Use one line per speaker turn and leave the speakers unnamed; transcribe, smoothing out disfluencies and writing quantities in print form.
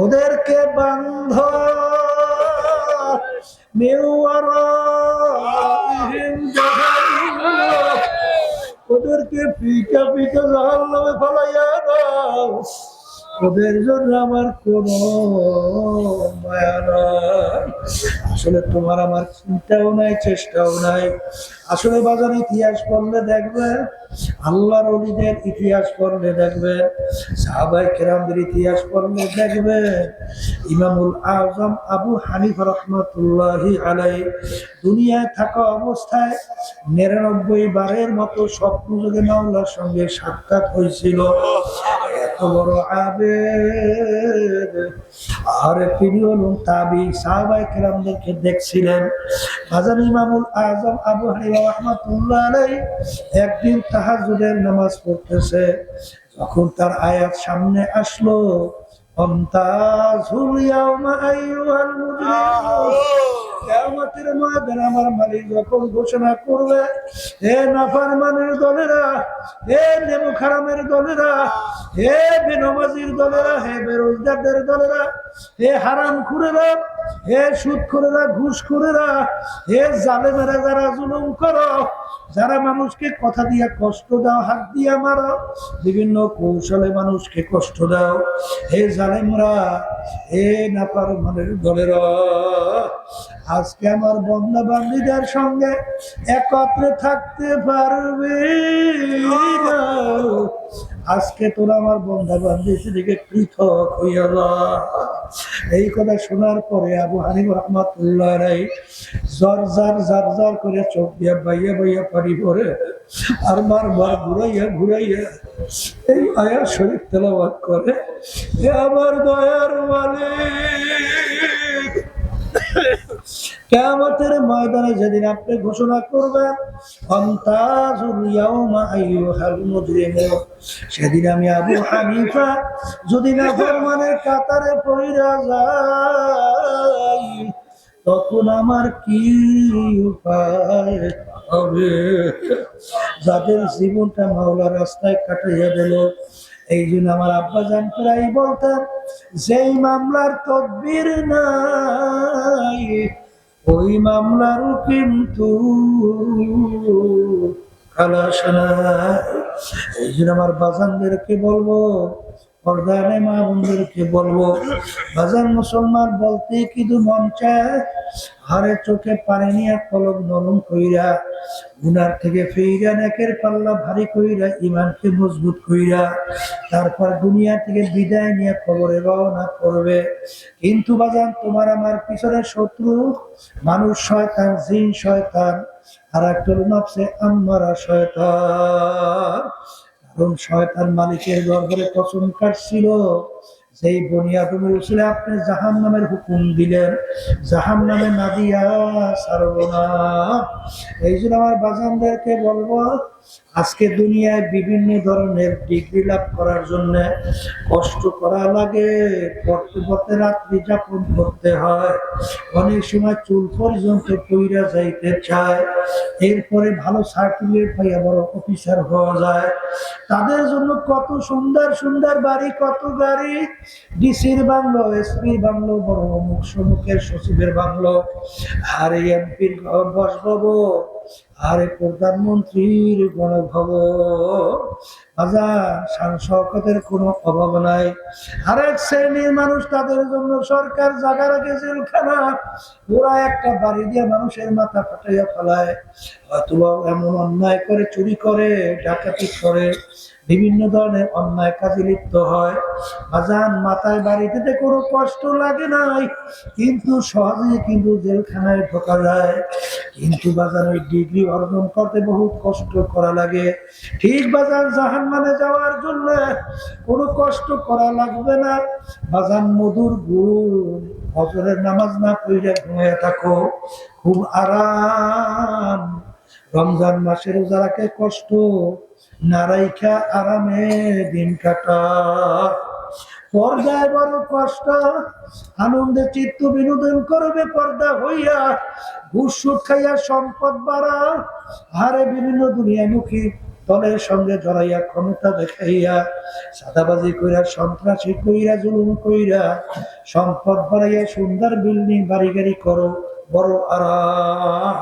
ওদেরকে বান্ধ ওদেরকে পিকা পিকা জাহান্নামে ফলাইয়া দাও। ওদের জন্য আমার কোন মায়া নাই। আসলে তোমার আমার চিন্তাও নাই, চেষ্টাও নাই। আসলে বাজার ইতিহাস পড়লে দেখবে, আল্লাহর ওলিদের ইতিহাস পড়লে দেখবে, সাহাবায়ে কেরামদের ইতিহাস পড়লে দেখবে, ইমামুল আজম আবু হানিফা রাহমাতুল্লাহি আলাইহি দুনিয়ায় থাকা অবস্থায় ৯৯ বারের মতো স্বপ্নযোগে মাওলার সঙ্গে সাক্ষাৎ হয়েছিল। এত বড় আবেদ। আর তিনি হলেন তাবি, সাহাবায়ে কেরামদেরকে দেখছিলেন। বাজার ইমামুল আজম আবু হানিফা রাহমাতুল্লাহি আলাইহি একদিন তাহাজ্জুদের নামাজ পড়তেছে, যখন তার আয়াত সামনে আসলো, আমতাজুল ইয়াউমা আইয়ুহাল মুজরিমুন, কিয়ামতের ময়দানে আমার মালিক যখন ঘোষণা করবে, হে নাফরমানের দলেরা, হে নেমুখারামের দলেরা, হে বেনমাজির দলেরা, হে বেরোজগারদের দলেরা, হে হারামখোরেরা, হে সুদখোরেরা, ঘুষখোরেরা, হে জালেমেরা, যারা জুলুম করো, যারা মানুষকে কথা দিয়ে কষ্ট দাও, হাত দিয়ে মারো, বিভিন্ন কৌশলে মানুষকে কষ্ট দাও, হে জালেমরা, হে নাফরমানের দলেরা, আজকে আমার বন্ধা বান্ধবীদের সঙ্গে একত্রে থাকতে পারবে না। আজকে তোরা আমার বন্ধা বান্ধবী থেকে পৃথক হইয়া যা। এই কথা শোনার পরে আবু হানিফা রাহমাতুল্লাহি আলাইহি জার করে চোখ দিয়া বাইয়া বাইয়া পানি পড়ে, আর বারবার ঘুরাইয়া এই আয়াত শরীফ তেলাওয়াত করে, হে আমার দয়ার মালিক, কিয়ামতের ময়দানে যেদিন আপনি ঘোষণা করবেন, আমতাজুল ইয়াউমা আইয়ুহাল মুজরিমুন, সেদিন আমি আবু হানিফা যদি নাফরমানের কাতারে পড়িয়া যাই, তখন আমার কি উপায় হবে? যাদের জীবনটা মাওলার রাস্তায় কাটাইয়া দিল, এই জন্য আমার আব্বাজান প্রায় বলতেন, যেই মামলার তদবির নাই, ওই মামলারও কিন্তু খালাস নাই। এই জন্য আমার বাজানদেরকে বলবো, পর্দানে মা বোনদেরকে বলবো, বাজান মুসলমান বলতে কিন্তু মন চায়, হারে চোখে পানি নিয়ে কলম নরম কইরা, গুনার থেকে ফিরা নেকের পাল্লা ভারী কইরা, ইমানকে মজবুত কইরা, তারপর দুনিয়া থেকে বিদায় নিয়ে কবরে রওনা করবে। কিন্তু বাজান তোমার আমার পিছনে শত্রু মানুষ, শয়তান, জিন শয়তান, আর একটা নফসে আম্মারা শয়তান। কারণ শয়তান মালিকের দরবারে কসম কাটছিল, যেই বনি আদমের উসিলে আপনি জাহান্নামের হুকুম দিলেন, জাহান্নামে না দিয়া ছাড়ব না। এই জন্য আমার বাজানদেরকে বলবো, আজকে দুনিয়ায় বিভিন্ন ধরনের ডিগ্রি লাভ করার জন্য কষ্ট করা লাগে, পড়তে পড়তে রাত্রি যাপন করতে হয়, অনেক সময় চুল পর্যন্ত পইরা যাইতে চায়, এরপরে ভালো সার্টিফিকেট পাইয়া বড় অফিসার হওয়া যায়। তাদের জন্য কত সুন্দর সুন্দর বাড়ি, কত গাড়ি, ডিসির বাংলো, এসপির বাংলো, বড় অমুক সমুখের সচিবের বাংলো, আর এমপির বাসভবন, আরে প্রধানমন্ত্রীর গণভবন। শান শওকতের কোনো অভাব নাই। আরেক শ্রেণীর মানুষ, তাদের জন্য সরকার জায়গা রাখে জেলখানা, ওরা একটা বাড়ি দিয়ে মানুষের মাথা ফাটাইয়া ফেলায়, অথবা এমন অন্যায় করে, চুরি করে, ডাকাতি করে, বিভিন্ন ধরনের অন্যায় কাজে লিপ্ত হয়। বাজান মাথায় বাড়ি দিতে কোনো কষ্ট লাগে নাই, কিন্তু সহজে কিন্তু জেলখানায় ঢোকা যায়। কিন্তু বাজান ওই ডিগ্রি অর্জন করতে বহুত কষ্ট করা লাগে। ঠিক বাজান জাহান্নামে যাওয়ার জন্য কোনো কষ্ট করা লাগবে না। বাজান মধুর গুণ, ফজরের নামাজ না পড়ে ঘুমিয়ে থাকো, খুব আরাম। রমজান মাসের রোজা রাখে কষ্ট না রাইখা আরামে দিন কাটা। পর্দায় বড় কষ্ট, আনন্দে চিত্ত বিনোদন করবে পর্দা হইয়া, ঘুষ সুদ খাইয়া সম্পদ বাড়া, হারে বিভিন্ন দুনিয়ামুখী দলের সঙ্গে জড়াইয়া ক্ষমতা দেখাইয়া সাদাবাজি কইরা সন্ত্রাসী কইরা জুলুম কইরা সম্পদ বাড়াইয়া সুন্দর বিল্ডিং বাড়ি গাড়ি করো বড় আরাম।